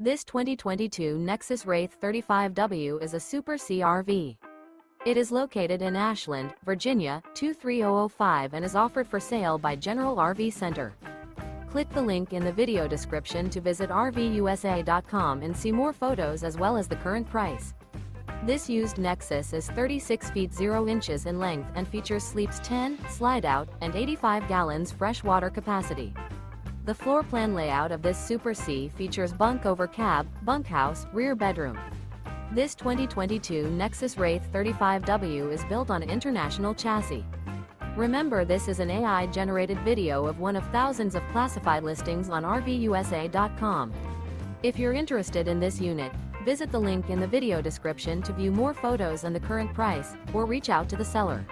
This 2022 Nexus Wraith 35W is a Super C RV. It is located in Ashland, Virginia, 23005 and is offered for sale by General RV Center. Click the link in the video description to visit RVUSA.com and see more photos as well as the current price. This used Nexus is 36 feet 0 inches in length and features sleeps 10, Slideout, and 85 gallons fresh water capacity. The floor plan layout of this Super C features bunk over cab, bunkhouse, rear bedroom. This 2022 Nexus Wraith 35W is built on international chassis. Remember, this is an AI-generated video of one of thousands of classified listings on RVUSA.com. If you're interested in this unit, visit the link in the video description to view more photos and the current price, or reach out to the seller.